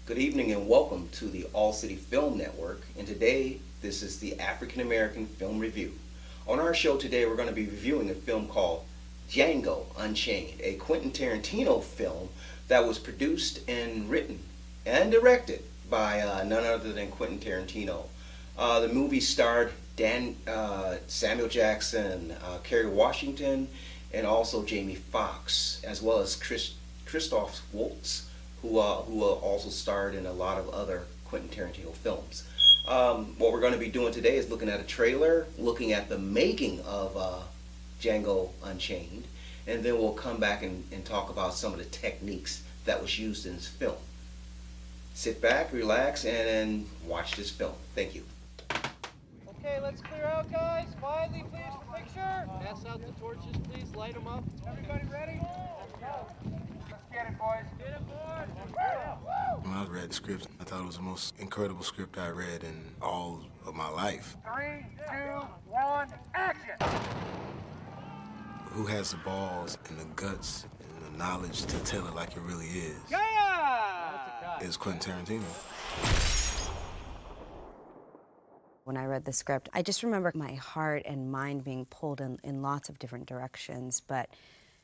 Good evening and welcome to the All City Film Network, and today this is the African American Film Review. On our show today we're going to be reviewing a film called Django, Unchained, a Quentin Tarantino film that was produced and written and directed by none other than Quentin Tarantino. The movie starred Samuel Jackson, Kerry Washington, and also Jamie Foxx, as well as Christoph Waltz, who also starred in a lot of other Quentin Tarantino films. What we're going to be doing today is looking at a trailer, looking at the making of Django Unchained, and then we'll come back and talk about some of the techniques that was used in this film. Sit back, relax, and watch this film. Thank you. Okay, let's clear out, guys. Quietly, please, for picture. Pass out the torches, please. Light them up. Everybody ready? Let's get it, boys. Get it, boys. When I read the script, I thought it was the most incredible script I read in all of my life. 3, 2, 1, action! Who has the balls and the guts and the knowledge to tell it like it really is? Yeah! Is Quentin Tarantino. When I read the script, I just remember my heart and mind being pulled in lots of different directions, but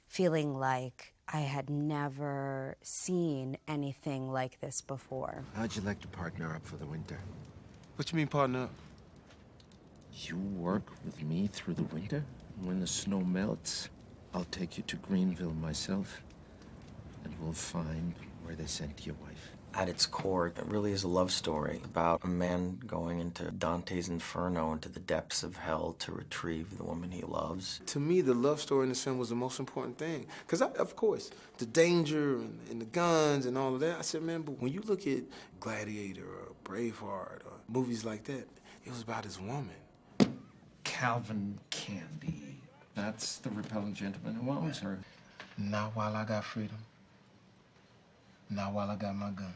feeling like I had never seen anything like this before. How'd you like to partner up for the winter? What you mean, partner? You work with me through the winter? When the snow melts, I'll take you to Greenville myself, and we'll find where they sent your wife. At its core, it really is a love story about a man going into Dante's Inferno, into the depths of hell to retrieve the woman he loves. To me, the love story in this film was the most important thing. Because, of course, the danger and the guns and all of that, I said, man, but when you look at Gladiator or Braveheart or movies like that, it was about his woman. Calvin Candy. That's the repellent gentleman who owns her. Not while I got freedom. Not while I got my gun.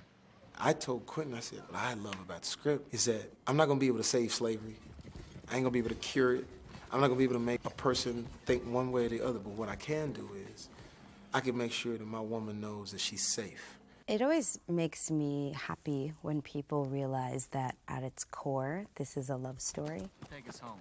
I told Quentin, I said, what I love about the script is that I'm not gonna be able to save slavery. I ain't gonna be able to cure it. I'm not gonna be able to make a person think one way or the other, but what I can do is I can make sure that my woman knows that she's safe. It always makes me happy when people realize that at its core, this is a love story. Take us home.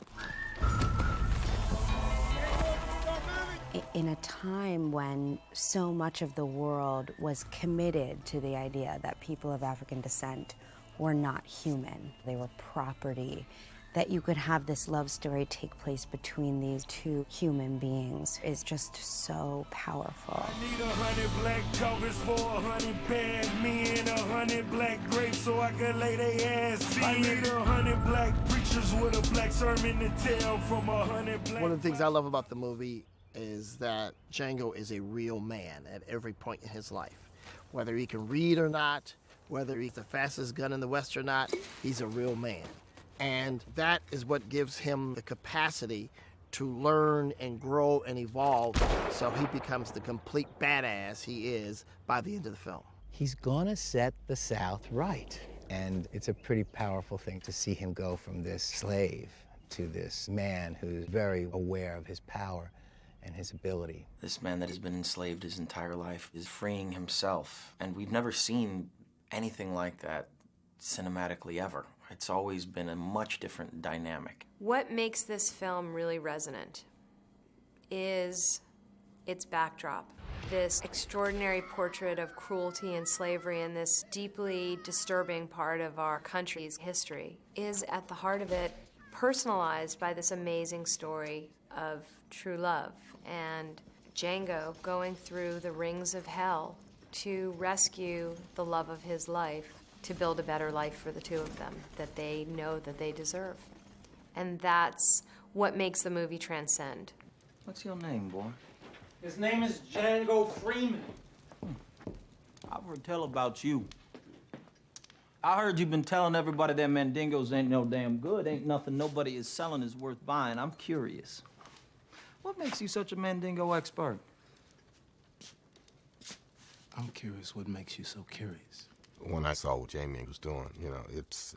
In a time when so much of the world was committed to the idea that people of African descent were not human, they were property, that you could have this love story take place between these two human beings is just so powerful. I need 100 black covers for 100 bad men, 100 black grapes so I can lay their ass in. I need 100 black preachers with a black sermon to tell from 100 black... One of the things I love about the movie is that Django is a real man at every point in his life. Whether he can read or not, whether he's the fastest gun in the West or not, he's a real man. And that is what gives him the capacity to learn and grow and evolve so he becomes the complete badass he is by the end of the film. He's gonna set the South right. And it's a pretty powerful thing to see him go from this slave to this man who's very aware of his power and his ability. This man that has been enslaved his entire life is freeing himself, and we've never seen anything like that cinematically ever. It's always been a much different dynamic. What makes this film really resonant is its backdrop. This extraordinary portrait of cruelty and slavery in this deeply disturbing part of our country's history is at the heart of it personalized by this amazing story of true love and Django going through the rings of hell to rescue the love of his life, to build a better life for the two of them that they know that they deserve. And that's what makes the movie transcend. What's your name, boy? His name is Django Freeman. I've heard tell about you. I heard you've been telling everybody that Mandingos ain't no damn good. Ain't nothing nobody is selling is worth buying. I'm curious. What makes you such a Mandingo expert? I'm curious what makes you so curious. When I saw what Jamie was doing, you know, it's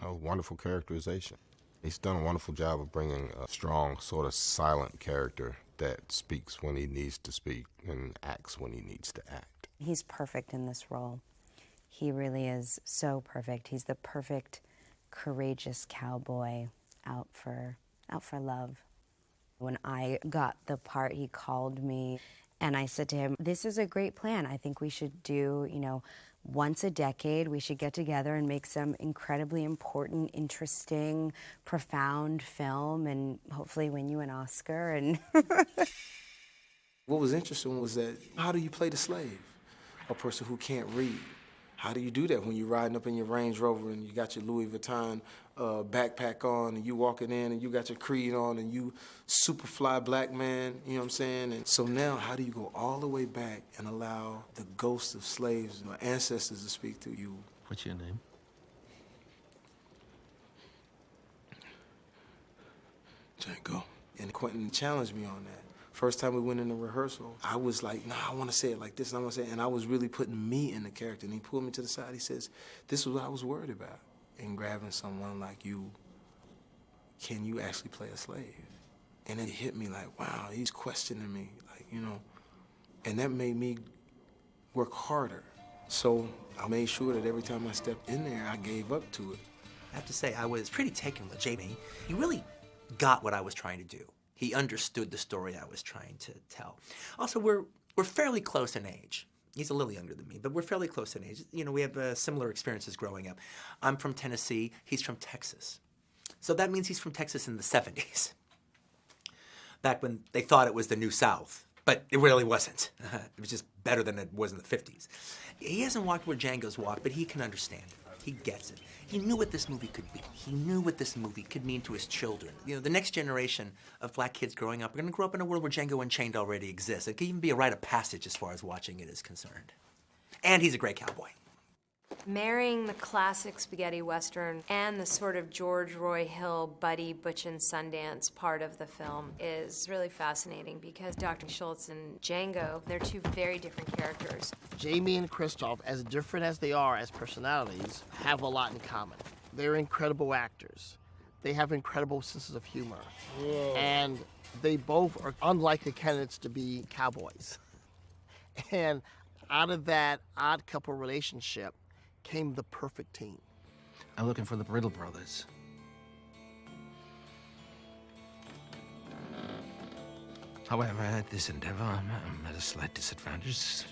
a wonderful characterization. He's done a wonderful job of bringing a strong, sort of silent character that speaks when he needs to speak and acts when he needs to act. He's perfect in this role. He really is so perfect. He's the perfect, courageous cowboy out for love. When I got the part, he called me and I said to him, this is a great plan. I think we should do, once a decade, we should get together and make some incredibly important, interesting, profound film and hopefully win you an Oscar. And What was interesting was that, how do you play the slave? A person who can't read. How do you do that when you're riding up in your Range Rover and you got your Louis Vuitton backpack on and you walking in and you got your creed on and you super fly black man, you know what I'm saying? And so now how do you go all the way back and allow the ghosts of slaves, ancestors to speak to you? What's your name? Django. And Quentin challenged me on that. First time we went into rehearsal, I was like, nah, I want to say it like this, and I want to say it. And I was really putting me in the character. And he pulled me to the side. He says, this is what I was worried about. In grabbing someone like you, can you actually play a slave? And it hit me like, wow, he's questioning me, like, And that made me work harder. So I made sure that every time I stepped in there, I gave up to it. I have to say, I was pretty taken with Jamie. He really got what I was trying to do. He understood the story I was trying to tell. Also, we're fairly close in age. He's a little younger than me, but we're fairly close in age. We have similar experiences growing up. I'm from Tennessee. He's from Texas. So that means he's from Texas in the 70s. Back when they thought it was the New South, but it really wasn't. It was just better than it was in the 50s. He hasn't walked where Django's walked, but he can understand it. He gets it. He knew what this movie could be. He knew what this movie could mean to his children. The next generation of black kids growing up are going to grow up in a world where Django Unchained already exists. It could even be a rite of passage as far as watching it is concerned. And he's a great cowboy. Marrying the classic spaghetti western and the sort of George Roy Hill, Buddy, Butch and Sundance part of the film is really fascinating because Dr. Schultz and Django, they're two very different characters. Jamie and Christoph, as different as they are as personalities, have a lot in common. They're incredible actors. They have incredible senses of humor. Whoa. And they both are unlikely candidates to be cowboys. And out of that odd couple relationship came the perfect team. I'm looking for the Brittle brothers. However, at this endeavor, I'm at a slight disadvantage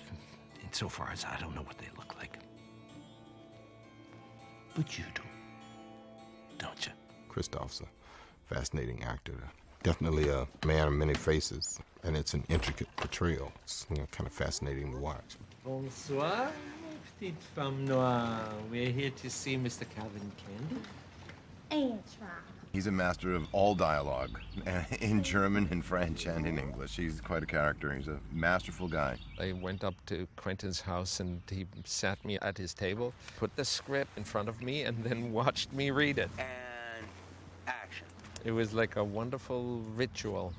insofar as I don't know what they look like. But you do, don't you? Christoph's a fascinating actor. Definitely a man of many faces, and it's an intricate portrayal. It's kind of fascinating to watch. Bonsoir, petite femme noire. We're here to see Mr. Calvin Candy. He's a master of all dialogue, in German, in French, and in English. He's quite a character. He's a masterful guy. I went up to Quentin's house and he sat me at his table, put the script in front of me, and then watched me read it. And action. It was like a wonderful ritual.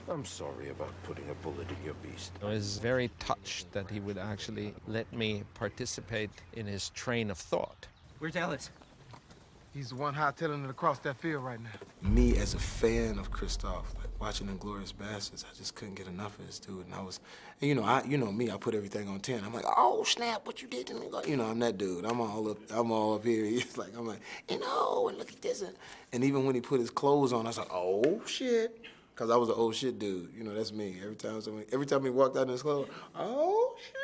I'm sorry about putting a bullet in your beast. I was very touched that he would actually let me participate in his train of thought. Where's Ellis? He's the one hightailing it across that field right now. Me, as a fan of Christoph, like watching Inglourious Basterds, I just couldn't get enough of this dude. And I was, and you know me, I put everything on 10. I'm like, oh snap, what you did to me? I'm that dude. I'm all up here. He's like, I'm like, and look at this. And even when he put his clothes on, I was like, oh shit. Cause I was an old shit dude. That's me. Every time he walked out in his clothes, oh shit.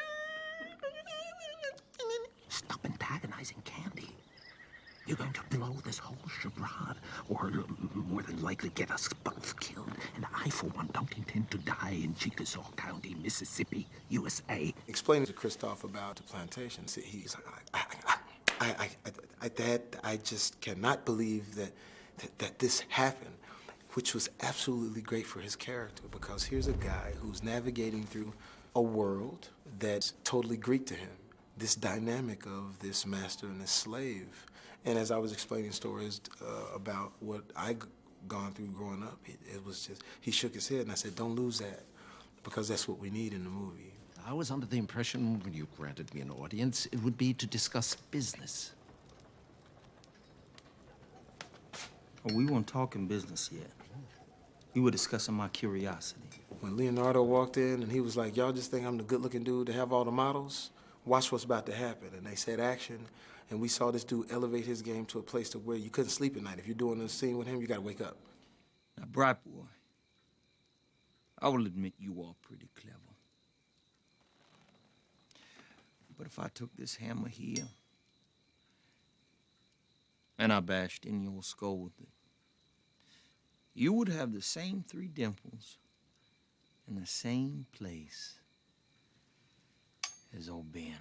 Stop antagonizing Candy. You're going to blow this whole charade, or more than likely get us both killed. And I, for one, don't intend to die in Chickasaw County, Mississippi, USA. Explaining to Christoph about the plantation, he's like, I just cannot believe that this happened, which was absolutely great for his character, because here's a guy who's navigating through a world that's totally Greek to him. This dynamic of this master and this slave. And as I was explaining stories about what I'd gone through growing up, it was just, he shook his head and I said, don't lose that, because that's what we need in the movie. I was under the impression when you granted me an audience, it would be to discuss business. Oh, we weren't talking business yet. We were discussing my curiosity. When Leonardo walked in and he was like, y'all just think I'm the good-looking dude to have all the models? watch what's about to happen. And they said action, and we saw this dude elevate his game to a place to where you couldn't sleep at night. If you're doing a scene with him, you gotta wake up. Now, Bright Boy, I will admit you are pretty clever. But if I took this hammer here and I bashed in your skull with it, you would have the same 3 dimples in the same place as old Ben.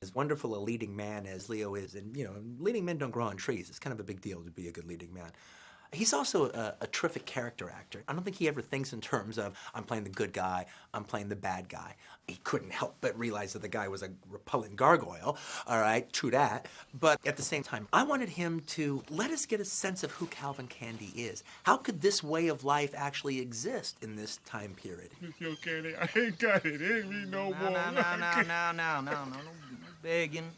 As wonderful a leading man as Leo is, and you know, leading men don't grow on trees. It's kind of a big deal to be a good leading man. He's also a terrific character actor. I don't think he ever thinks in terms of, I'm playing the good guy, I'm playing the bad guy. He couldn't help but realize that the guy was a repellent gargoyle, all right, true that. But at the same time, I wanted him to let us get a sense of who Calvin Candy is. How could this way of life actually exist in this time period? Yo, Candy, I ain't got it in me no more. No begging.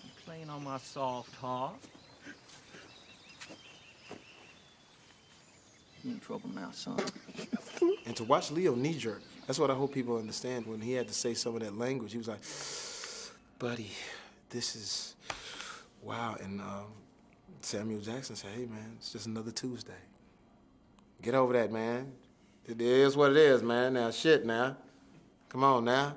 You playing on my soft heart. You in trouble now, son. And to watch Leo knee-jerk, that's what I hope people understand. When he had to say some of that language, he was like, buddy, this is, wow. And Samuel Jackson said, hey, man, it's just another Tuesday. Get over that, man. It is what it is, man. Now, shit, now. Come on, now.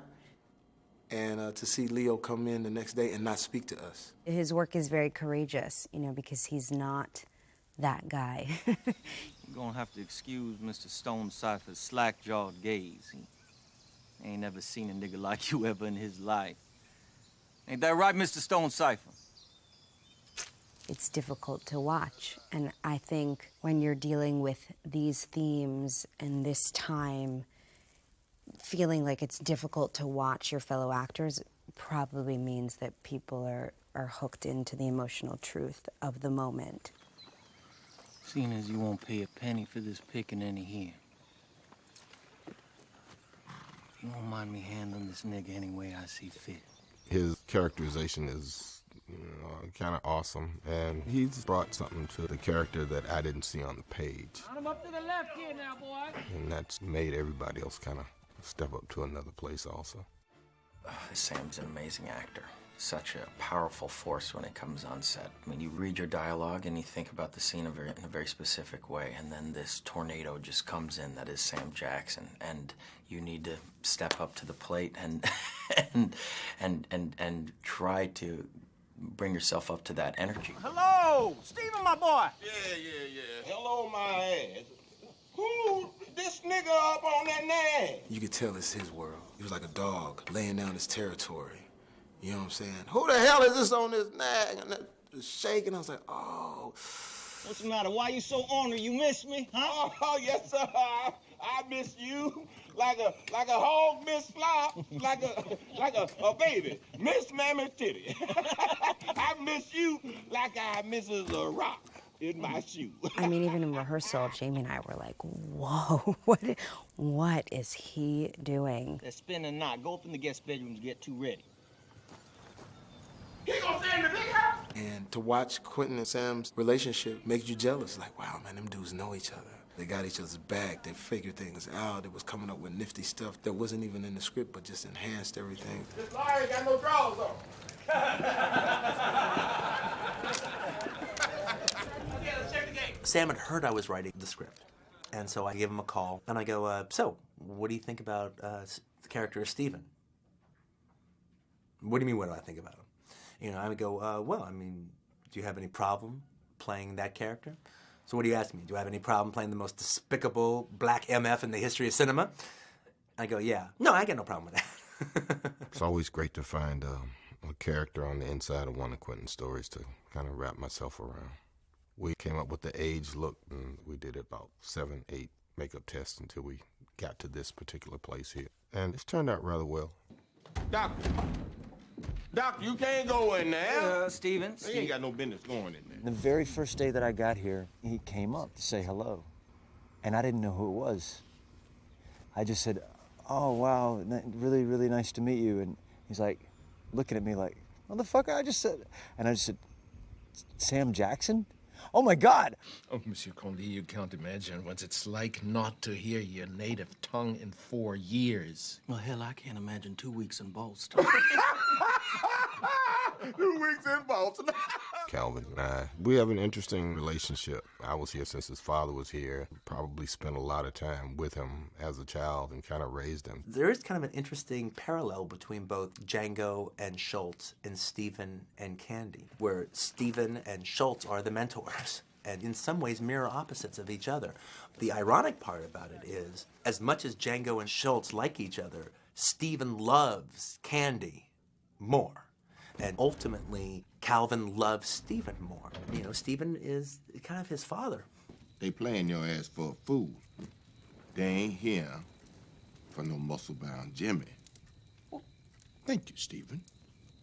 And to see Leo come in the next day and not speak to us. His work is very courageous, you know, because he's not that guy. You're gonna have to excuse Mr. Stone Cypher's slack-jawed gaze. He ain't never seen a nigga like you ever in his life. Ain't that right, Mr. Stone Cypher? It's difficult to watch, and I think when you're dealing with these themes and this time, feeling like it's difficult to watch your fellow actors probably means that people are hooked into the emotional truth of the moment. Seeing as you won't pay a penny for this pickaninny here, you won't mind me handling this nigga any way I see fit. His characterization is kind of awesome, and he's brought something to the character that I didn't see on the page. I'm up to the left here now, boy. And that's made everybody else kind of step up to another place also. Sam's an amazing actor. Such a powerful force when it comes on set. I mean, you read your dialogue and you think about the scene in a very specific way, and then this tornado just comes in that is Sam Jackson, and you need to step up to the plate and and try to bring yourself up to that energy. Hello, Stephen, my boy. Yeah. Hello, my ass. Who this nigga up on that name? You could tell it's his world. He was like a dog laying down his territory. You know what I'm saying? Who the hell is this on this nag? And that was shaking. I was like, oh. What's the matter? Why you so ornery? You miss me, huh? Oh, yes, sir. I miss you like a hog miss flop, like a baby miss mammy titty. I miss you like I misses a rock in my shoe. I mean, even in rehearsal, Jamie and I were like, whoa, what is he doing? Let's spin a knot. Go up in the guest bedroom to get too ready. He gonna stay in the big house? And to watch Quentin and Sam's relationship makes you jealous. Like, wow, man, them dudes know each other. They got each other's back. They figured things out. They was coming up with nifty stuff that wasn't even in the script, but just enhanced everything. This lawyer ain't got no drawers on. Okay, let's check the game. Sam had heard I was writing the script, and so I gave him a call, and I go, so, what do you think about the character of Stephen? What do you mean, what do I think about him? You know, I would go, well, I mean, do you have any problem playing that character? So what do you ask me? Do I have any problem playing the most despicable black MF in the history of cinema? I go, yeah. No, I got no problem with that. It's always great to find a character on the inside of one of Quentin's stories to kind of wrap myself around. We came up with the age look, and we did about 7, 8 makeup tests until we got to this particular place here. And it's turned out rather well. Doctor, you can't go in there. Steven. You ain't got no business going in there. The very first day that I got here, he came up to say hello. And I didn't know who it was. I just said, oh, wow, really, really nice to meet you. And he's like, looking at me like, motherfucker, I just said... And I just said, Sam Jackson? Oh my God! Oh, Monsieur Condé, you can't imagine what it's like not to hear your native tongue in 4 years. Well, hell, I can't imagine 2 weeks in Boston. 2 weeks in Boston. Calvin and I, we have an interesting relationship. I was here since his father was here. Probably spent a lot of time with him as a child and kind of raised him. There is kind of an interesting parallel between both Django and Schultz and Stephen and Candy, where Stephen and Schultz are the mentors and in some ways mirror opposites of each other. The ironic part about it is, as much as Django and Schultz like each other, Stephen loves Candy more. And ultimately, Calvin loves Stephen more. You know, Stephen is kind of his father. They playing your ass for a fool. They ain't here for no muscle-bound Jimmy. Well, thank you, Stephen.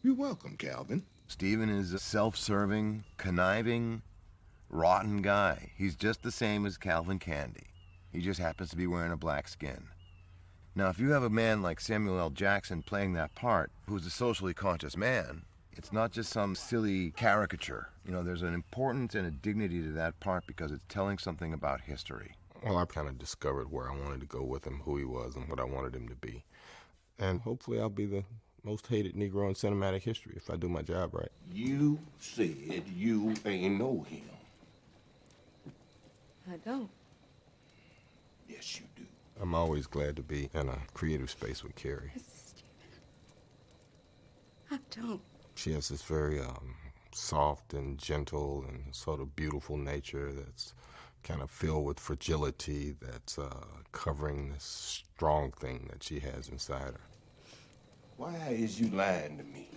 You're welcome, Calvin. Stephen is a self-serving, conniving, rotten guy. He's just the same as Calvin Candy. He just happens to be wearing a black skin. Now, if you have a man like Samuel L. Jackson playing that part, who's a socially conscious man, it's not just some silly caricature. You know, there's an importance and a dignity to that part because it's telling something about history. Well, I kind of discovered where I wanted to go with him, who he was, and what I wanted him to be. And hopefully I'll be the most hated Negro in cinematic history if I do my job right. You said you ain't know him. I don't. Yes, you do. I'm always glad to be in a creative space with Carrie. I don't. She has this very soft and gentle and sort of beautiful nature that's kind of filled with fragility that's covering this strong thing that she has inside her. Why is you lying to me?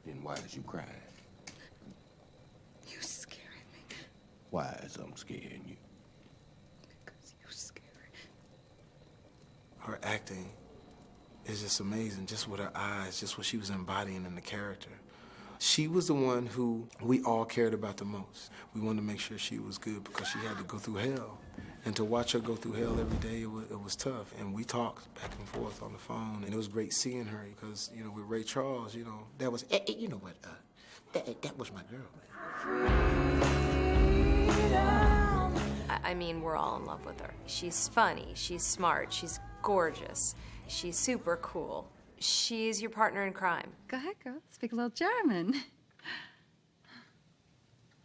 Then why is you crying? You scaring me. Why is I'm scaring you? Because you scared. Her acting is just amazing, just with her eyes, just what she was embodying in the character. She was the one who we all cared about the most. We wanted to make sure she was good because she had to go through hell. And to watch her go through hell every day, it was tough. And we talked back and forth on the phone, and it was great seeing her because, you know, with Ray Charles, you know, that was, you know what, that was my girl, man. I mean, we're all in love with her. She's funny, she's smart, she's gorgeous, she's super cool. She's your partner in crime. Go ahead, girl. Speak a little German.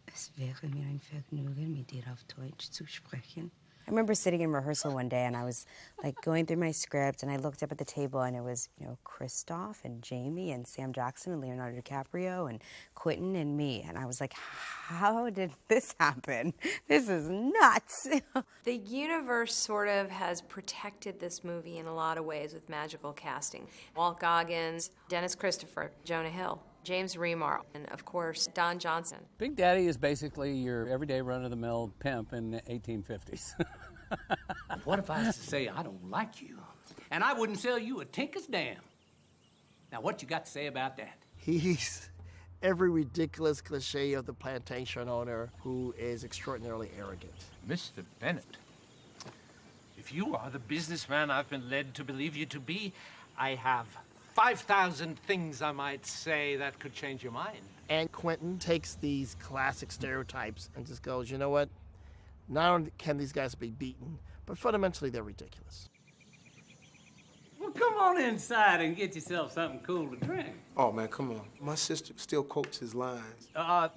Es wäre mir ein Vergnügen, mit dir auf Deutsch zu sprechen. I remember sitting in rehearsal one day and I was like going through my script and I looked up at the table and it was, you know, Christoph and Jamie and Sam Jackson and Leonardo DiCaprio and Quentin and me. And I was like, how did this happen? This is nuts. The universe sort of has protected this movie in a lot of ways with magical casting. Walt Goggins, Dennis Christopher, Jonah Hill, James Remar, and of course, Don Johnson. Big Daddy is basically your everyday run-of-the-mill pimp in the 1850s. What if I was to say I don't like you, and I wouldn't sell you a tinker's damn? Now, what you got to say about that? He's every ridiculous cliche of the plantation owner who is extraordinarily arrogant. Mr. Bennett, if you are the businessman I've been led to believe you to be, I have 5,000 things I might say that could change your mind. And Quentin takes these classic stereotypes and just goes, you know what? Not only can these guys be beaten, but fundamentally they're ridiculous. Well, come on inside and get yourself something cool to drink. Oh, man, come on. My sister still quotes his lines.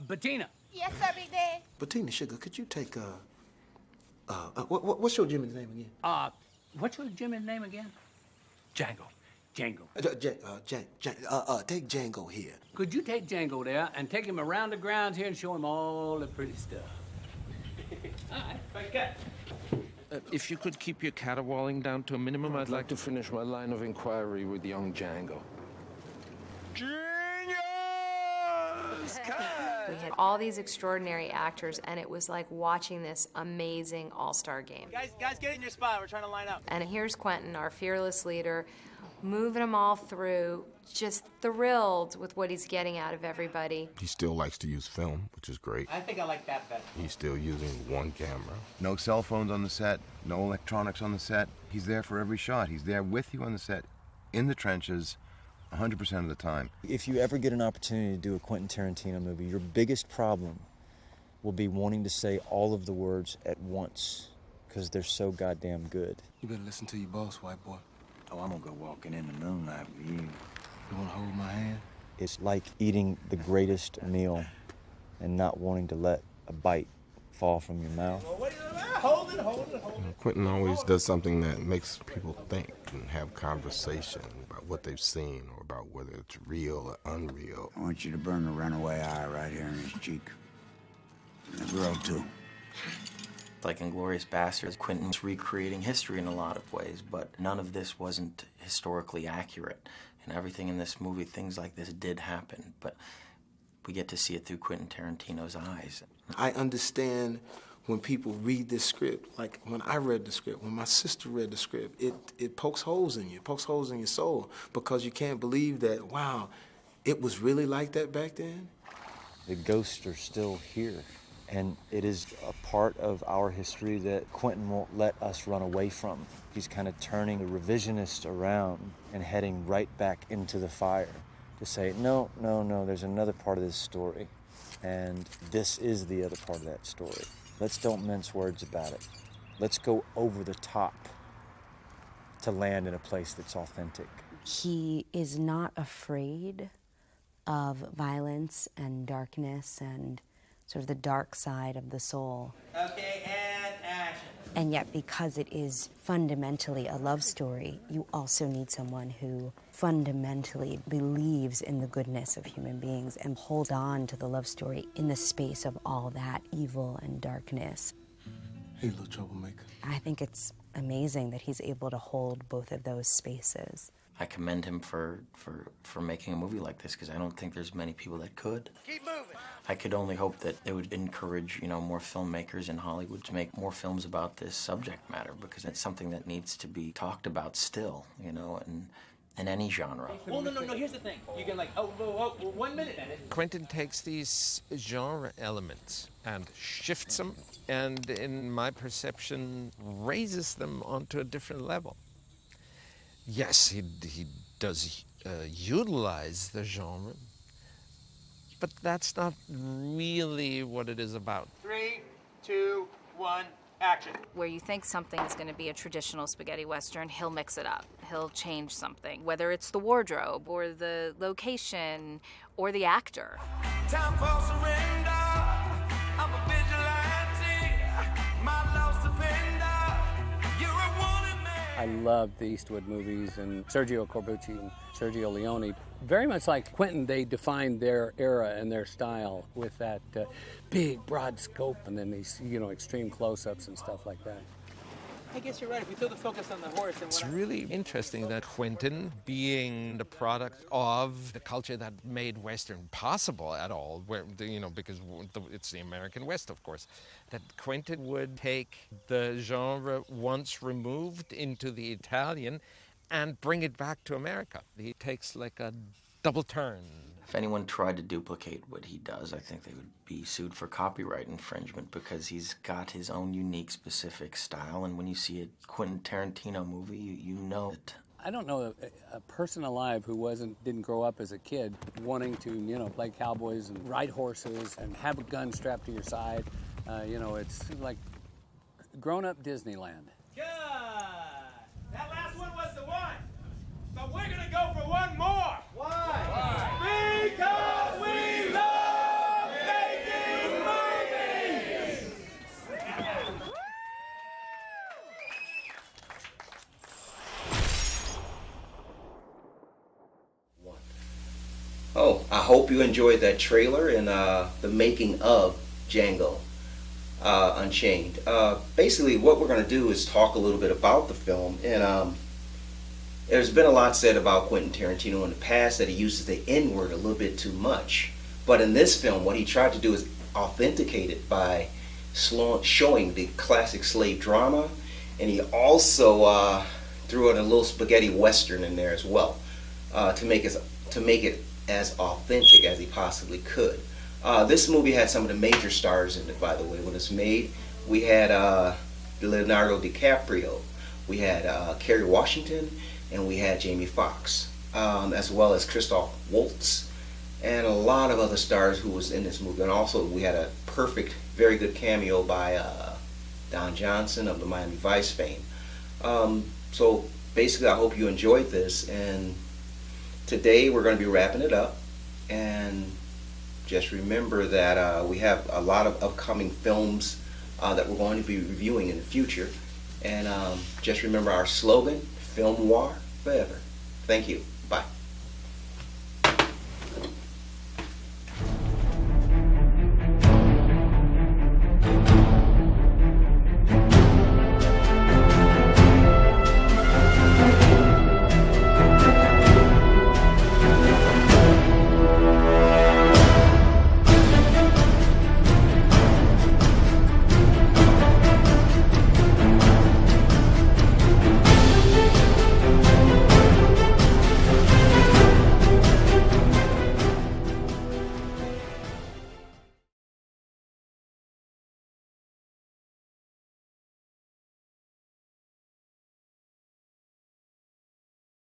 Bettina. Yes, sir, Big Dad. Bettina, sugar, could you take, what's your Jimmy's name again? What's your Jimmy's name again? Django. Take Django here. Could you take Django there and take him around the grounds here and show him all the pretty stuff? All right, right, cat. If you could keep your caterwauling down to a minimum, I'd like to finish my line of inquiry with young Django. We had all these extraordinary actors, and it was like watching this amazing all-star game. Guys, get in your spot. We're trying to line up. And here's Quentin, our fearless leader, moving them all through, just thrilled with what he's getting out of everybody. He still likes to use film, which is great. I think I like that better. He's still using one camera. No cell phones on the set, no electronics on the set. He's there for every shot. He's there with you on the set, in the trenches, 100% of the time. If you ever get an opportunity to do a Quentin Tarantino movie, your biggest problem will be wanting to say all of the words at once, because they're so goddamn good. You better listen to your boss, white boy. Oh, I'm gonna go walking in the moonlight with you. You wanna hold my hand? It's like eating the greatest meal and not wanting to let a bite fall from your mouth. Hold it. Quentin always does something that makes people think and have conversation about what they've seen or about whether it's real or unreal. I want you to burn the runaway eye right here in his cheek. And the girl, too. Like Inglourious Basterds, Quentin's recreating history in a lot of ways, but none of this wasn't historically accurate. And everything in this movie, things like this did happen, but we get to see it through Quentin Tarantino's eyes. I understand when people read this script, like when I read the script, when my sister read the script, it pokes holes in you, it pokes holes in your soul, because you can't believe that, wow, it was really like that back then? The ghosts are still here, and it is a part of our history that Quentin won't let us run away from. He's kind of turning the revisionist around and heading right back into the fire to say, no, there's another part of this story, and this is the other part of that story. Let's don't mince words about it. Let's go over the top to land in a place that's authentic. He is not afraid of violence and darkness and sort of the dark side of the soul. Okay, and action. And yet, because it is fundamentally a love story, you also need someone who fundamentally believes in the goodness of human beings and holds on to the love story in the space of all that evil and darkness. Hey, little troublemaker. I think it's amazing that he's able to hold both of those spaces. I commend him for making a movie like this, because I don't think there's many people that could. Keep moving. I could only hope that it would encourage, more filmmakers in Hollywood to make more films about this subject matter, because it's something that needs to be talked about still, in any genre. Well, no, here's the thing. You can 1 minute. Quentin takes these genre elements and shifts them, and in my perception, raises them onto a different level. Yes, he does utilize the genre, but that's not really what it is about. 3, 2, 1, action. Where you think something is going to be a traditional spaghetti western, he'll mix it up. He'll change something, whether it's the wardrobe or the location or the actor. Time for surrender. I'm a vigilante. My love's defender. You're a wanted man. I love the Eastwood movies and Sergio Corbucci and Sergio Leone. Very much like Quentin, they defined their era and their style with that big, broad scope and then these, extreme close-ups and stuff like that. I guess you're right. If we throw the focus on the horse, then It's really interesting that Quentin, being the product of the culture that made Western possible at all, because it's the American West, of course, that Quentin would take the genre once removed into the Italian and bring it back to America. He takes like a double turn. If anyone tried to duplicate what he does, I think they would be sued for copyright infringement, because he's got his own unique, specific style, and when you see a Quentin Tarantino movie, you know it. I don't know a person alive who didn't grow up as a kid wanting to, play cowboys and ride horses and have a gun strapped to your side. It's like grown-up Disneyland. Good. That last one was the one. But we're going to go for one more. Why? Because we love making movies. Oh, I hope you enjoyed that trailer and the making of Django Unchained. Basically, what we're going to do is talk a little bit about the film. And there's been a lot said about Quentin Tarantino in the past that he uses the N-word a little bit too much. But in this film, what he tried to do is authenticate it by showing the classic slave drama. And he also threw in a little spaghetti western in there as well to make it as authentic as he possibly could. This movie had some of the major stars in it, by the way, when it's made. We had Leonardo DiCaprio, we had Kerry Washington, and we had Jamie Foxx. as well as Christoph Waltz, and a lot of other stars who was in this movie. And also we had a perfect, very good cameo by Don Johnson of the Miami Vice fame. So basically, I hope you enjoyed this, and today we're going to be wrapping it up. And just remember that we have a lot of upcoming films that we're going to be reviewing in the future. And just remember our slogan, Film Noir Forever. Thank you.